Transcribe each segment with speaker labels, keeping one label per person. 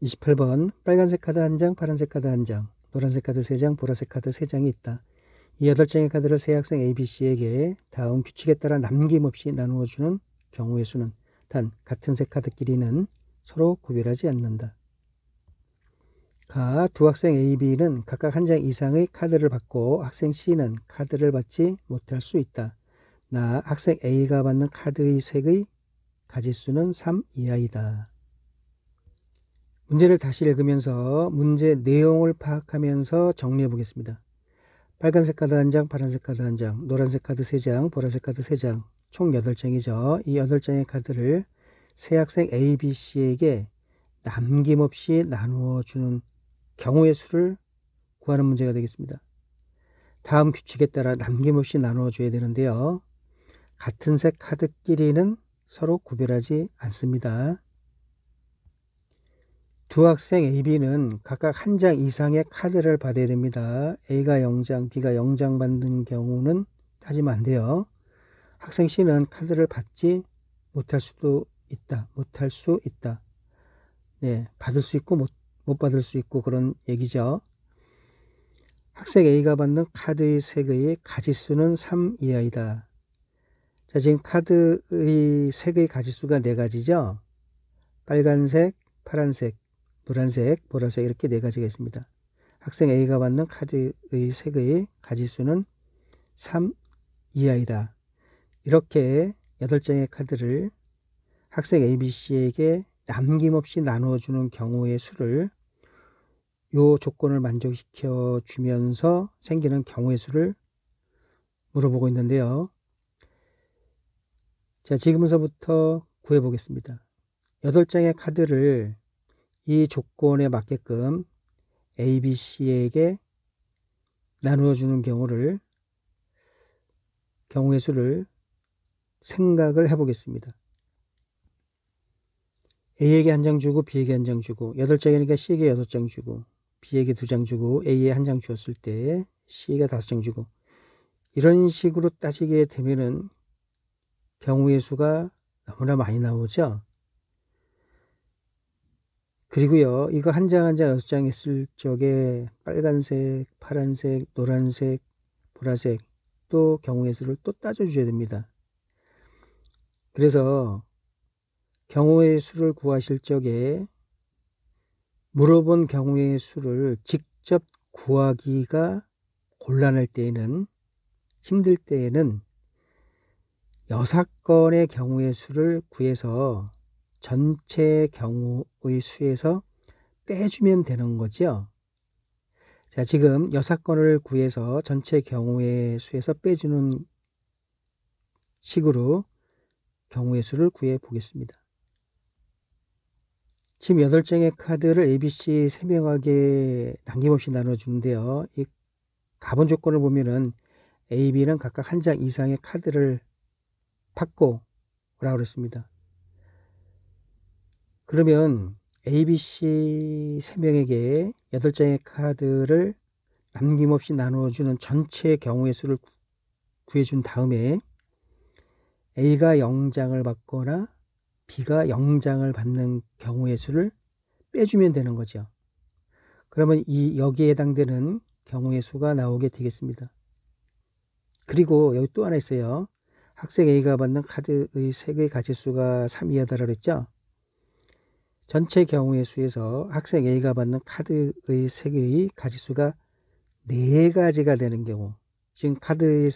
Speaker 1: 28번 빨간색 카드 1장, 파란색 카드 1장, 노란색 카드 3장, 보라색 카드 3장이 있다. 이 8장의 카드를 세 학생 ABC에게 다음 규칙에 따라 남김없이 나누어주는 경우의 수는 단 같은 색 카드끼리는 서로 구별하지 않는다. 두 학생 A, B는 각각 한 장 이상의 카드를 받고 학생 C는 카드를 받지 못할 수 있다. 학생 A가 받는 카드의 색의 가지수는 3 이하이다. 문제를 다시 읽으면서 문제 내용을 파악하면서 정리해 보겠습니다. 빨간색 카드 1장, 파란색 카드 1장, 노란색 카드 3장, 보라색 카드 3장, 총 8장이죠. 이 8장의 카드를 세 학생 A, B, C에게 남김없이 나누어 주는 경우의 수를 구하는 문제가 되겠습니다. 다음 규칙에 따라 남김없이 나누어 줘야 되는데요. 같은 색 카드끼리는 서로 구별하지 않습니다. 두 학생 A, B는 각각 한 장 이상의 카드를 받아야 됩니다. A가 0장, B가 0장 받는 경우는 따지면 안 돼요. 학생 C는 카드를 받지 못할 수도 있다. 못할 수 있다. 네, 받을 수 있고 못 받을 수 있고 그런 얘기죠. 학생 A가 받는 카드의 색의 가지수는 3 이하이다. 자, 지금 카드의 색의 가지수가 4가지죠. 빨간색, 파란색, 노란색, 보라색 이렇게 4가지가 있습니다. 학생 A가 받는 카드의 색의 가지수는 3 이하이다. 이렇게 8장의 카드를 학생 ABC에게 남김없이 나누어주는 경우의 수를 요 조건을 만족시켜 주면서 생기는 경우의 수를 물어보고 있는데요. 자, 지금서부터 구해 보겠습니다. 8장의 카드를 이 조건에 맞게끔 A, B, C에게 나누어 주는 경우의 수를 생각을 해 보겠습니다. A에게 1장 주고 B에게 1장 주고 8장이니까 C에게 6장 주고 B에게 2장 주고 A에 1장 주었을 때 C에게 5장 주고 이런 식으로 따지게 되면은 경우의 수가 너무나 많이 나오죠. 그리고요, 이거 한 장 한 장 6장 했을 적에 빨간색, 파란색, 노란색, 보라색 또 경우의 수를 또 따져줘야 됩니다. 그래서 경우의 수를 구하실 적에 물어본 경우의 수를 직접 구하기가 곤란할 때에는, 힘들 때에는 6건의 경우의 수를 구해서 전체 경우의 수에서 빼주면 되는 거죠. 자, 지금 6건을 구해서 전체 경우의 수에서 빼주는 식으로 경우의 수를 구해 보겠습니다. 지금 8장의 카드를 ABC 3명에게 남김없이 나눠주는데요. 이 가본 조건을 보면은 A, B는 각각 한 장 이상의 카드를 받고 라고 그랬습니다. 그러면 A, B, C 3명에게 8장의 카드를 남김없이 나누어주는 전체 경우의 수를 구해준 다음에 A가 0장을 받거나 B가 0장을 받는 경우의 수를 빼주면 되는 거죠. 그러면 여기에 해당되는 경우의 수가 나오게 되겠습니다. 그리고 여기 또 하나 있어요. 학생 A가 받는 카드의 색의 가지수가 3 이하다라고 했죠. 전체 경우의 수에서 학생 A가 받는 카드의 색의 가지수가 4가지가 되는 경우, 지금 카드의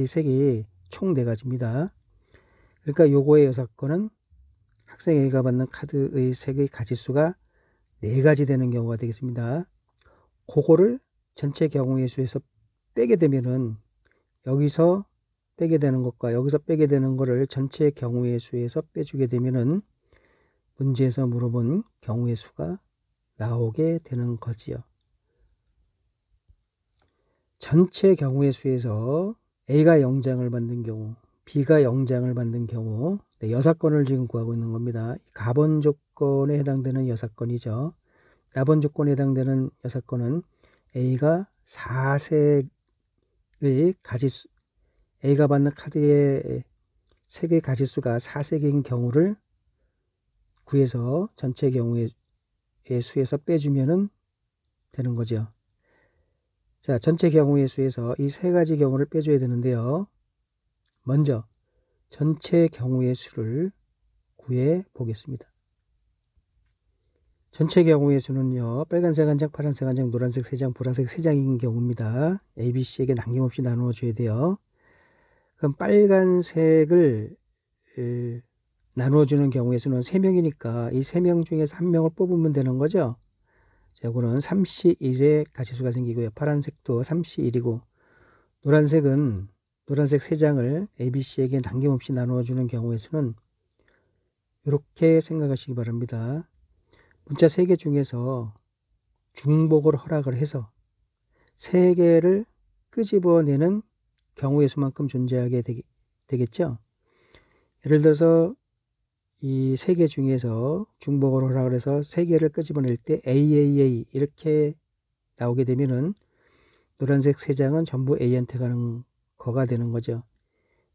Speaker 1: 색이 총 4가지입니다. 그러니까 요거의 6건은 학생 A가 받는 카드의 색의 가지수가 4가지 되는 경우가 되겠습니다. 그거를 전체 경우의 수에서 빼게 되면은 여기서 빼게 되는 것과 여기서 빼게 되는 거를 전체 경우의 수에서 빼주게 되면은 문제에서 물어본 경우의 수가 나오게 되는 거지요. 전체 경우의 수에서 A가 0장을 받는 경우, B가 0장을 받는 경우 6건을 지금 구하고 있는 겁니다. 가번 조건에 해당되는 6건이죠. 가번 조건에 해당되는 6건은 A가 4색의 가지수, A가 받는 카드의 색의 가지수가 4색인 경우를 구해서 전체 경우의 수에서 빼주면은 되는 거죠. 자, 전체 경우의 수에서 이 세 가지 경우를 빼줘야 되는데요. 먼저 전체 경우의 수를 구해 보겠습니다. 전체 경우의 수는요, 빨간색 한 장, 파란색 한 장, 노란색 3장, 보라색 3장인 경우입니다. ABC에게 남김없이 나누어 줘야 돼요. 그럼 빨간색을 나누어 주는 경우의 수는 3명이니까 이 3명 중에서 1명을 뽑으면 되는 거죠. 자, 이거는 3C1의 가지수가 생기고요. 파란색도 3C1이고, 노란색은 노란색 3장을 ABC에게 남김없이 나누어 주는 경우의 수는 이렇게 생각하시기 바랍니다. 문자 3개 중에서 중복을 허락을 해서 3개를 끄집어내는 경우의 수만큼 존재하게 되겠죠. 예를 들어서 이 3개 중에서 중복을 허락을 해서 3개를 끄집어낼 때 AAA 이렇게 나오게 되면은 노란색 3장은 전부 A한테 가는 거가 되는 거죠.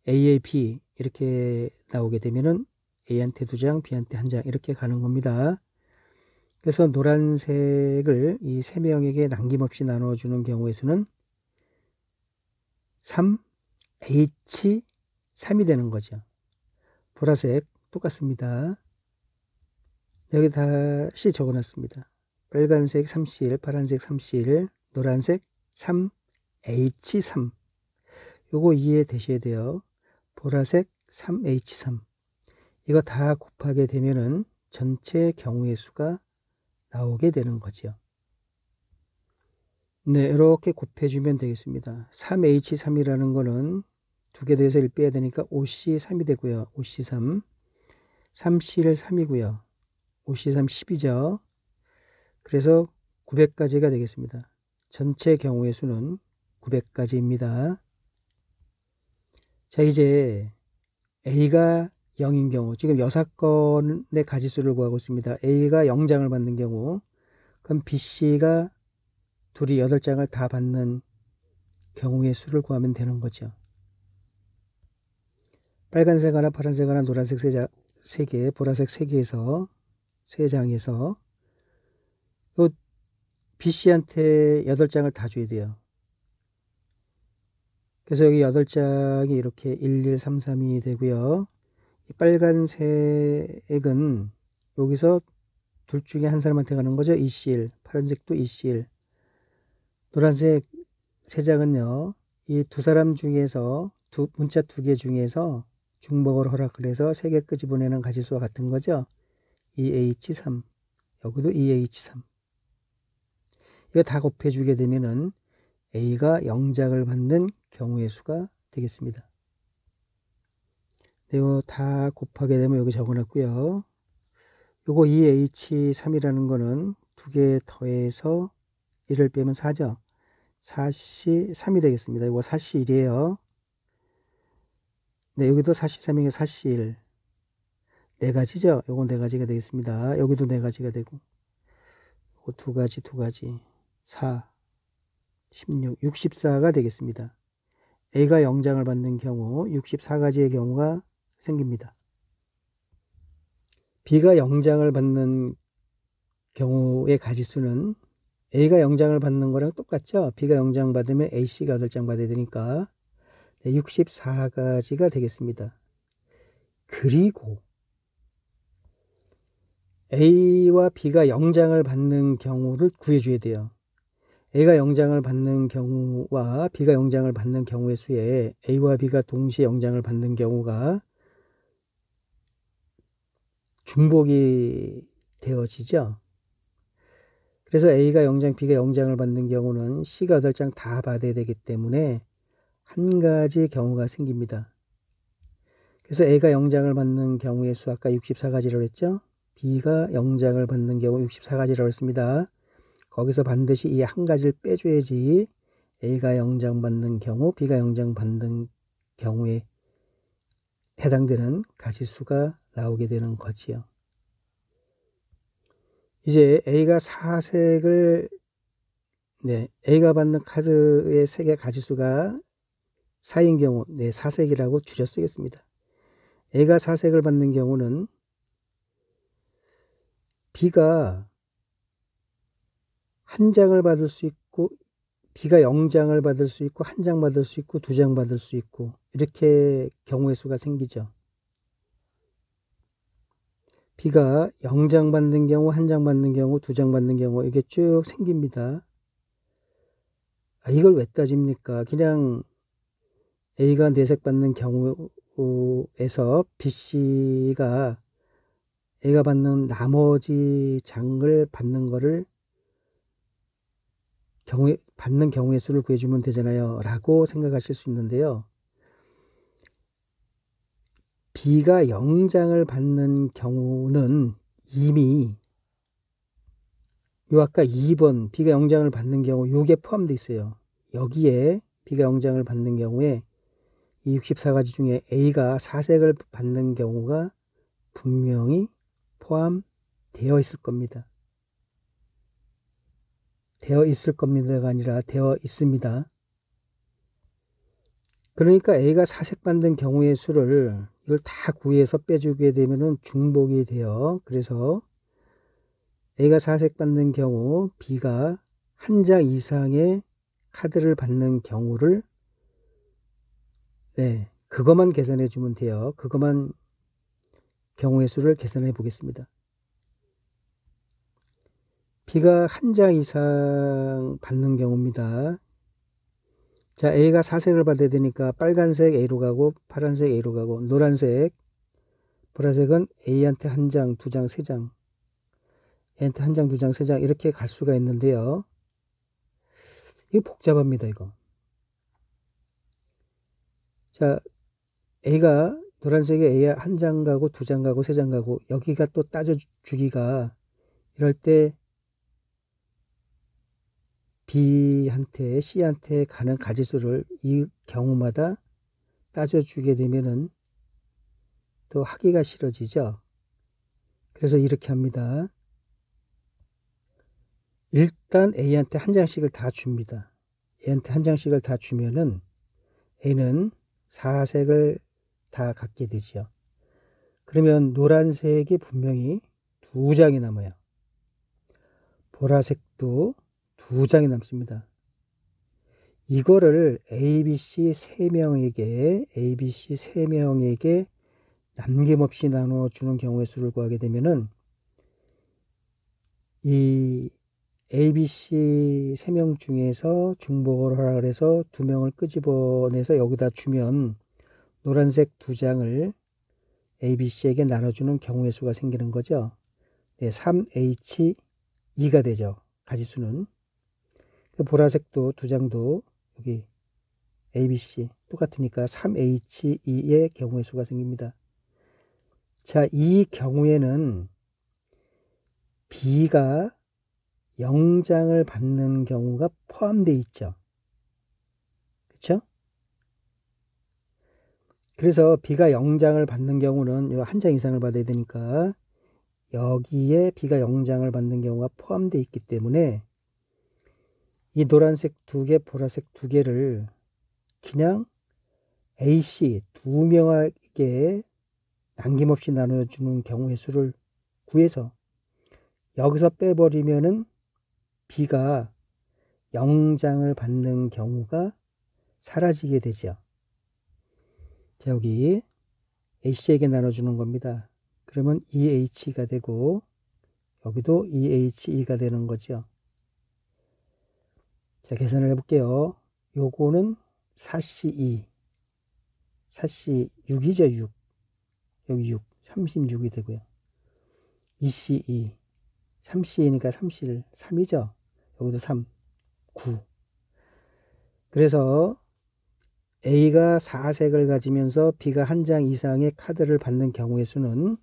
Speaker 1: AAB 이렇게 나오게 되면은 A한테 2장, B한테 1장 이렇게 가는 겁니다. 그래서 노란색을 이 3명에게 남김없이 나눠주는 경우의 수는 3H3이 되는 거죠. 보라색 똑같습니다. 여기 다시 적어놨습니다. 빨간색 3C1, 파란색 3C1, 노란색 3H3. 요거 이해되셔야 돼요. 보라색 3H3. 이거 다 곱하게 되면은 전체 경우의 수가 나오게 되는 거죠. 네, 이렇게 곱해주면 되겠습니다. 3H3이라는 거는 2개 더해서 1 빼야 되니까 5C3이 되고요. 5C3. 3C를 3이고요. 5C3 10이죠. 그래서 900가지가 되겠습니다. 전체 경우의 수는 900가지입니다. 자, 이제 A가 0인 경우, 지금 6건의 가지수를 구하고 있습니다. A가 0장을 받는 경우, 그럼 BC가 둘이 8장을 다 받는 경우의 수를 구하면 되는 거죠. 빨간색 하나, 파란색 하나, 노란색 3개, 보라색 3개에서 3장에서 요 BC한테 8장을 다 줘야 돼요. 그래서 여기 8장이 이렇게 1, 2, 3, 3이 되고요. 이 빨간색은 여기서 둘 중에 한 사람한테 가는 거죠. EC1. 파란색도 EC1. 노란색 3장은요. 이 두 사람 중에서 문자 2개 중에서 중복을 허락을 해서 3개 끄집어내는 가지수와 같은 거죠. EH3. 여기도 EH3. 이거 다 곱해주게 되면은 A가 0장을 받는 경우의 수가 되겠습니다. 이거 다 곱하게 되면 여기 적어놨고요. 요거 2H3이라는 거는 2개 더해서 1을 빼면 4죠. 4C3이 되겠습니다. 이거 4C1이에요. 네, 여기도 4C3이니까 4C1. 4가지죠. 요거 4가지가 되겠습니다. 여기도 4가지가 되고. 요거 2가지. 4, 16, 64가 되겠습니다. A가 0장을 받는 경우 64가지의 경우가 생깁니다. B가 0장을 받는 경우의 가지수는 A가 0장을 받는 거랑 똑같죠. B가 0장 받으면 AC가 8장 받아야 되니까 64가지가 되겠습니다. 그리고 A와 B가 0장을 받는 경우를 구해줘야 돼요. A가 0장을 받는 경우와 B가 0장을 받는 경우의 수에 A와 B가 동시에 0장을 받는 경우가 중복이 되어지죠. 그래서 A가 0장, B가 0장을 받는 경우는 C가 8장 다 받아야 되기 때문에 한 가지 경우가 생깁니다. 그래서 A가 0장을 받는 경우의 수 아까 64가지라고 했죠. B가 0장을 받는 경우 64가지라고 했습니다. 거기서 반드시 이 한 가지를 빼줘야지 A가 0장 받는 경우, B가 0장 받는 경우에 해당되는 가지수가 나오게 되는 거지요. 이제 A가 4색을 A가 받는 카드의 색의 가지수가 4인 경우 4색이라고 줄여 쓰겠습니다. A가 4색을 받는 경우는 B가 한 장을 받을 수 있고, B가 0장을 받을 수 있고, 한 장 받을 수 있고, 두 장 받을 수 있고, 이렇게 경우의 수가 생기죠. B가 0장 받는 경우, 한 장 받는 경우, 두 장 받는 경우, 이게 쭉 생깁니다. 이걸 왜 따집니까? 그냥 A가 4색 받는 경우에서 BC가 A가 받는 나머지 장을 받는 거를 받는 경우의 수를 구해주면 되잖아요. 라고 생각하실 수 있는데요. B가 0장을 받는 경우는 이미 요 아까 2번 B가 0장을 받는 경우 요게 포함되어 있어요. 여기에 B가 0장을 받는 경우에 이 64가지 중에 A가 4색을 받는 경우가 분명히 포함되어 있을 겁니다. 되어 있을 겁니다가 아니라 되어 있습니다. 그러니까 A가 4색 받는 경우의 수를 이걸 다 구해서 빼주게 되면은 중복이 돼요. 그래서 A가 4색 받는 경우 B가 한 장 이상의 카드를 받는 경우를 그것만 계산해 주면 돼요. 그것만 경우의 수를 계산해 보겠습니다. B가 한 장 이상 받는 경우입니다. 자, A가 4색을 받아야 되니까 빨간색 A로 가고 파란색 A로 가고 노란색, 보라색은 A한테 한 장, 두 장, 세 장, A한테 한 장, 두 장, 세 장 이렇게 갈 수가 있는데요. 이거 복잡합니다, 이거. 자, A가 노란색에 A 한 장 가고 두 장 가고 세 장 가고 여기가 또 따져주기가 이럴 때 B한테 C한테 가는 가지수를 이 경우마다 따져주게 되면은 또 하기가 싫어지죠. 그래서 이렇게 합니다. 일단 A한테 한 장씩을 다 줍니다. A한테 한 장씩을 다 주면은 A는 4색을 다 갖게 되지요. 그러면 노란색이 분명히 두 장이 남아요. 보라색도 두 장이 남습니다. 이거를 ABC 3명에게 남김없이 나눠주는 경우의 수를 구하게 되면은 이 ABC 3명 중에서 중복을 하라 그래서 2명을 끄집어내서 여기다 주면 노란색 2장을 ABC에게 나눠주는 경우의 수가 생기는 거죠. 3H2가 되죠. 가지수는. 보라색도 2장도 여기 ABC 똑같으니까 3H2의 경우의 수가 생깁니다. 자, 이 경우에는 B가 0장을 받는 경우가 포함되어 있죠. 그렇죠? 그래서 B가 0장을 받는 경우는 한 장 이상을 받아야 되니까 여기에 B가 0장을 받는 경우가 포함되어 있기 때문에 이 노란색 2개, 보라색 2개를 그냥 AC 2명에게 남김없이 나눠주는 경우의 수를 구해서 여기서 빼버리면은 B가 0장을 받는 경우가 사라지게 되죠. 자, 여기 A씨에게 나눠주는 겁니다. 그러면 2H가 되고 여기도 2He2가 되는 거죠. 자, 계산을 해볼게요. 요거는 4C2, 4C6이죠, 6. 여기 6, 36이 되고요. 2C2, 3C니까 3C1, 3이죠. 여기도 3, 9. 그래서 A가 4색을 가지면서 B가 한 장 이상의 카드를 받는 경우의 수는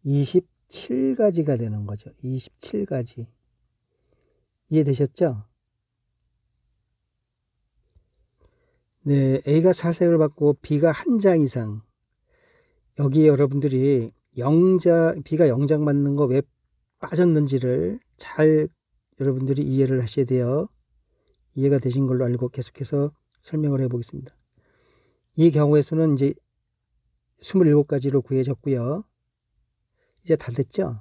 Speaker 1: 27가지가 되는 거죠. 27가지. 이해되셨죠? 네, A가 4색을 받고 B가 한 장 이상. 여기 여러분들이 B가 0장 받는 거 왜 빠졌는지를 잘 여러분들이 이해를 하셔야 돼요. 이해가 되신 걸로 알고 계속해서 설명을 해보겠습니다. 이 경우의 수는 이제 27가지로 구해졌고요. 이제 다 됐죠?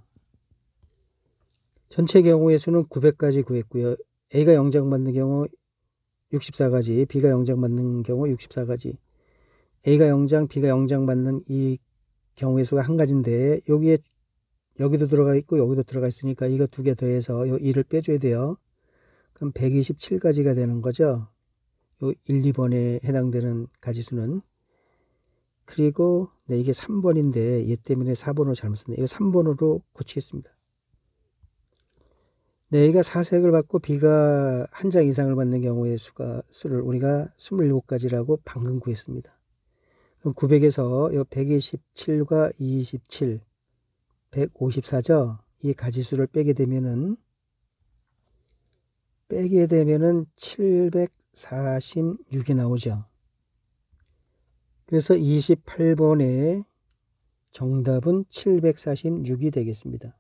Speaker 1: 전체 경우의 수는 900가지 구했고요. A가 영장받는 경우 64가지, B가 영장받는 경우 64가지. A가 영장, B가 영장받는 이 경우의 수가 한 가지인데 여기도 들어가 있고 여기도 들어가 있으니까 이거 두 개 더해서 요 2를 빼줘야 돼요. 그럼 127가지가 되는 거죠. 요 1, 2번에 해당되는 가지수는. 그리고 네, 이게 3번인데 얘 때문에 4번으로 잘못 썼네. 이거 3번으로 고치겠습니다. 네, A가 4색을 받고 B가 한 장 이상을 받는 경우의 수를 우리가 27가지라고 방금 구했습니다. 그럼 900에서 요 127과 27, 154죠? 이 가지수를 빼게 되면은 746이 나오죠. 그래서 28번의 정답은 746이 되겠습니다.